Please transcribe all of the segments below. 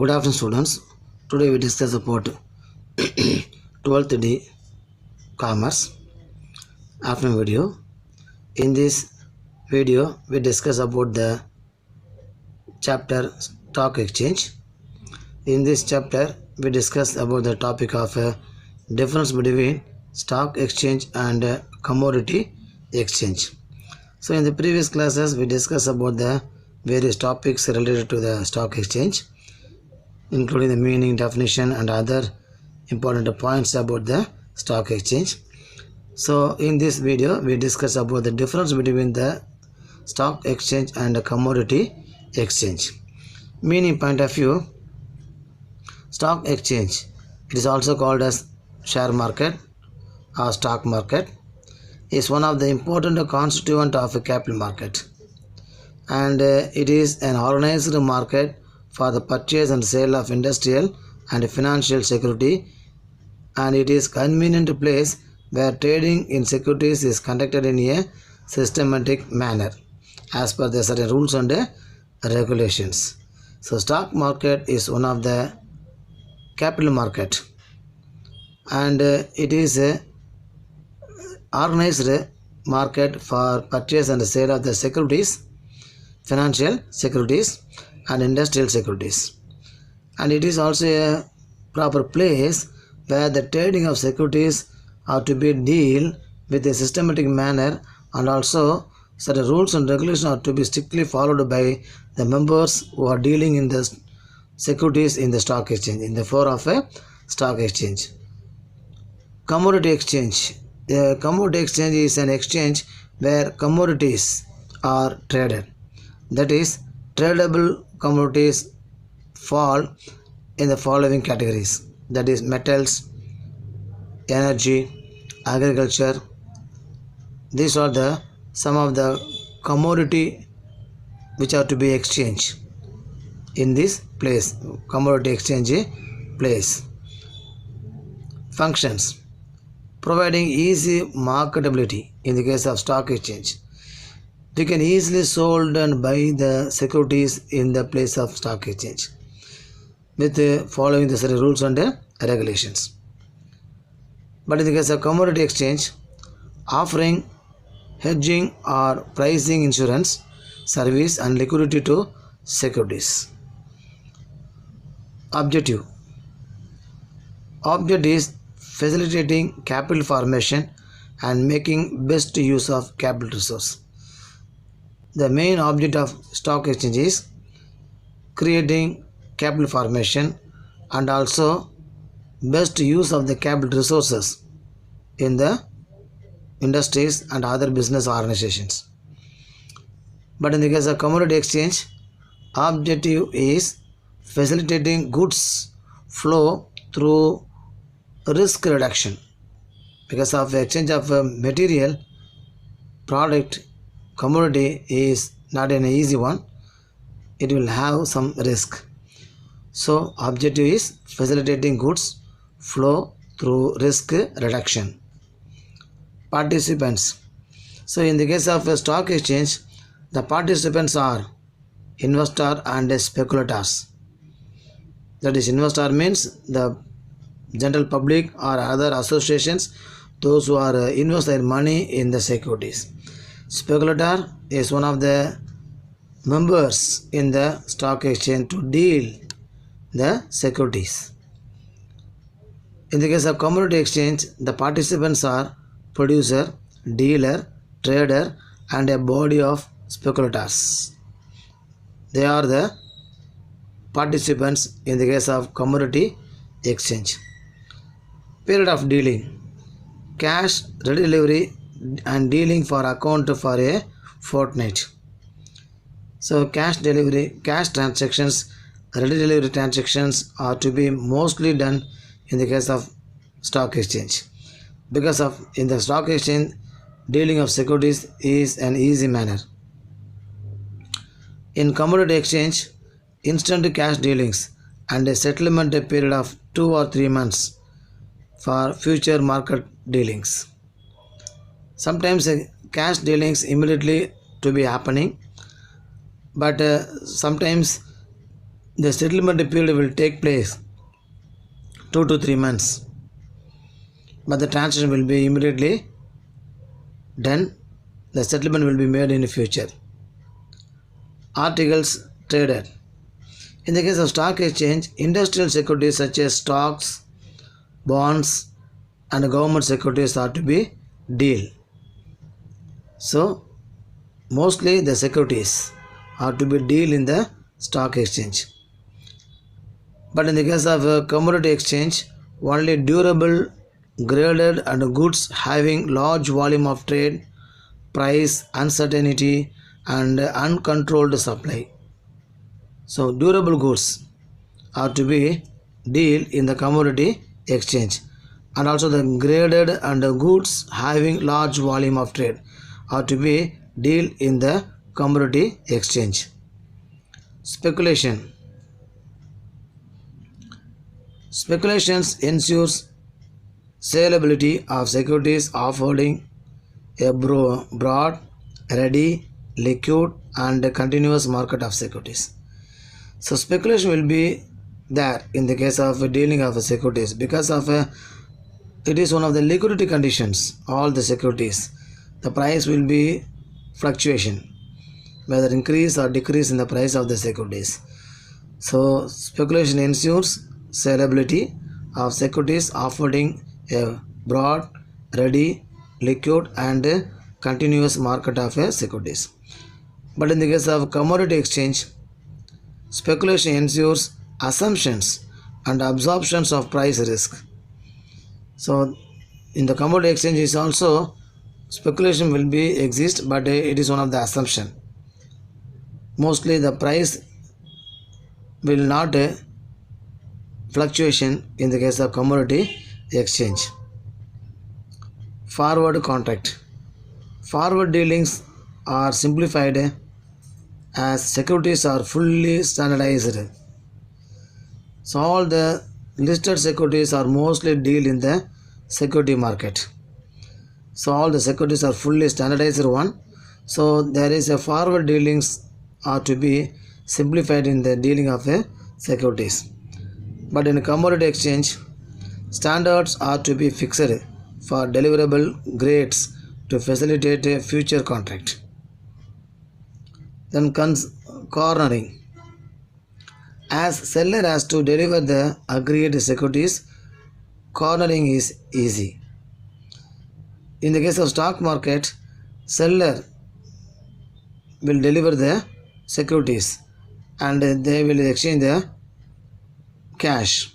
Good afternoon, students. Today we discuss about 12th D Commerce afternoon video. In this video, we discuss about the chapter Stock Exchange. In this chapter, we discuss about the topic of difference between stock exchange and commodity exchange. So, in the previous classes, we discussed about the various topics related to the stock exchange, including the meaning, definition, and other important points about the stock exchange. So in this video we discuss about the difference between the stock exchange and the commodity exchange. Meaning point of view, stock exchange, it is also called as share market or stock market, is one of the important constituent of a capital market, and it is an organized market for the purchase and sale of industrial and financial security, and it is convenient place where trading in securities is conducted in a systematic manner as per the certain rules and regulations. So stock market is one of the capital market, and it is a organized market for purchase and sale of the securities, financial securities and industrial securities, and it is also a proper place where the trading of securities are to be deal with a systematic manner, and also certain rules and regulations are to be strictly followed by the members who are dealing in the securities in the stock exchange, in the floor of a stock exchange. Commodity exchange. The commodity exchange is an exchange where commodities are traded. That is, tradable commodities fall in the following categories. That is, metals, energy, agriculture. These are the some of the commodity which are to be exchanged in this place, commodity exchange place. Functions: providing easy marketability. In the case of stock exchange, you can easily sold and buy the securities in the place of stock exchange with following the certain rules and regulations. But in the case of commodity exchange, offering hedging or pricing insurance service and liquidity to securities. Objective is facilitating capital formation and making best use of capital resource. The main object of stock exchange is creating capital formation and also best use of the capital resources in the industries and other business organizations. But in the case of commodity exchange, objective is facilitating goods flow through risk reduction. Because of exchange of material product, commodity is not an easy one, it will have some risk. So objective is facilitating goods flow through risk reduction. Participants. So in the case of a stock exchange, the participants are investor and speculators. That is, investor means the general public or other associations, those who are invest their money in the securities. Speculator is one of the members in the stock exchange to deal the securities. In the case of commodity exchange, the participants are producer, dealer, trader and a body of speculators. They are the participants in the case of commodity exchange. Period of dealing: cash, ready delivery and dealing for account for a fortnight. So cash delivery, cash transactions, ready delivery transactions are to be mostly done in the case of stock exchange, because of in the stock exchange dealing of securities is an easy manner. In commodity exchange, instant cash dealings and a settlement period of 2 or 3 months for future market dealings. Sometimes cash dealings immediately to be happening, but sometimes The settlement period will take place 2 to 3 months, but the transaction will be immediately done. The settlement will be made in the future. Articles traded. In the case of stock exchange, industrial securities such as stocks, bonds, and government securities are to be deal. So, mostly the securities are to be deal in the stock exchange. But in the case of a commodity exchange, only durable, graded and goods having large volume of trade, price, uncertainty and uncontrolled supply. So durable goods are to be deal in the commodity exchange, and also the graded and goods having large volume of trade are to be deal in the commodity exchange. Speculation. Speculations ensures saleability of securities offering a broad, ready, liquid and continuous market of securities. So speculation will be there in the case of dealing of securities because of it is one of the liquidity conditions. All the securities, the price will be fluctuation, whether increase or decrease in the price of the securities. So speculation ensures saleability of securities offering a broad, ready, liquid and continuous market of securities. But in the case of commodity exchange, speculation ensures assumptions and absorptions of price risk. So in the commodity exchange is also speculation will be exist, but it is one of the assumption. Mostly the price will not fluctuation in the case of commodity exchange. Forward contract. Forward dealings are simplified as securities are fully standardized. So all the listed securities are mostly deal in the security market. So all the securities are fully standardized one. So there is a forward dealings are to be simplified in the dealing of securities. But in commodity exchange, standards are to be fixed for deliverable grades to facilitate a future contract. Then comes cornering. As seller has to deliver the agreed securities, cornering is easy. In the case of stock market, seller will deliver the securities and they will exchange the cash.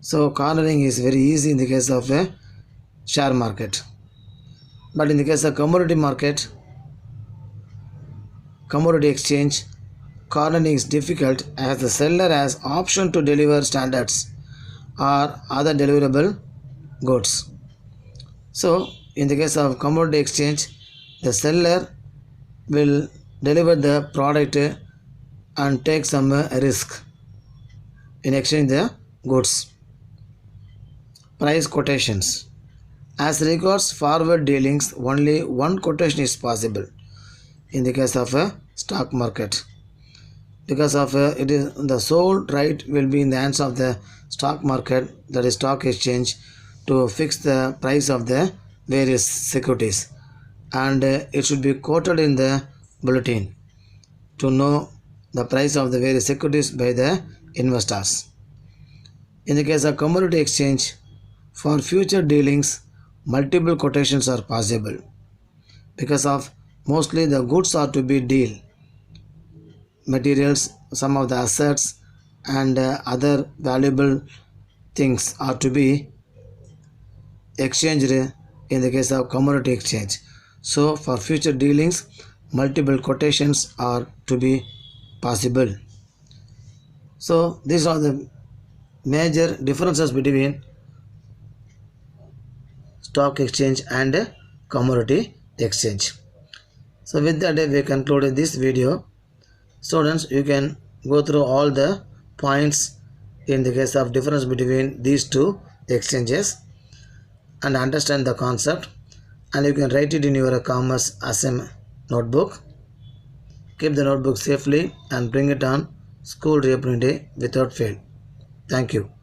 So cornering is very easy in the case of a share market. But in the case of commodity market, commodity exchange, cornering is difficult as the seller has option to deliver standards or other deliverable goods. So in the case of commodity exchange, the seller will deliver the product and take some risk in exchange the goods. Price quotations. As regards forward dealings, only one quotation is possible in the case of a stock market. Because of it is the sole right will be in the hands of the stock market, that is stock exchange, to fix the price of the various securities, and it should be quoted in the bulletin to know the price of the various securities by the investors. In the case of commodity exchange, for future dealings, multiple quotations are possible because of mostly the goods are to be deal, materials, some of the assets and other valuable things are to be exchanged in the case of commodity exchange. So for future dealings, multiple quotations are to be possible. So these are the major differences between stock exchange and commodity exchange. So with that we concluded this video. Students, you can go through all the points in the case of difference between these two exchanges and understand the concept, and you can write it in your commerce SM notebook. Keep the notebook safely and bring it on school reopening day without fail. Thank you.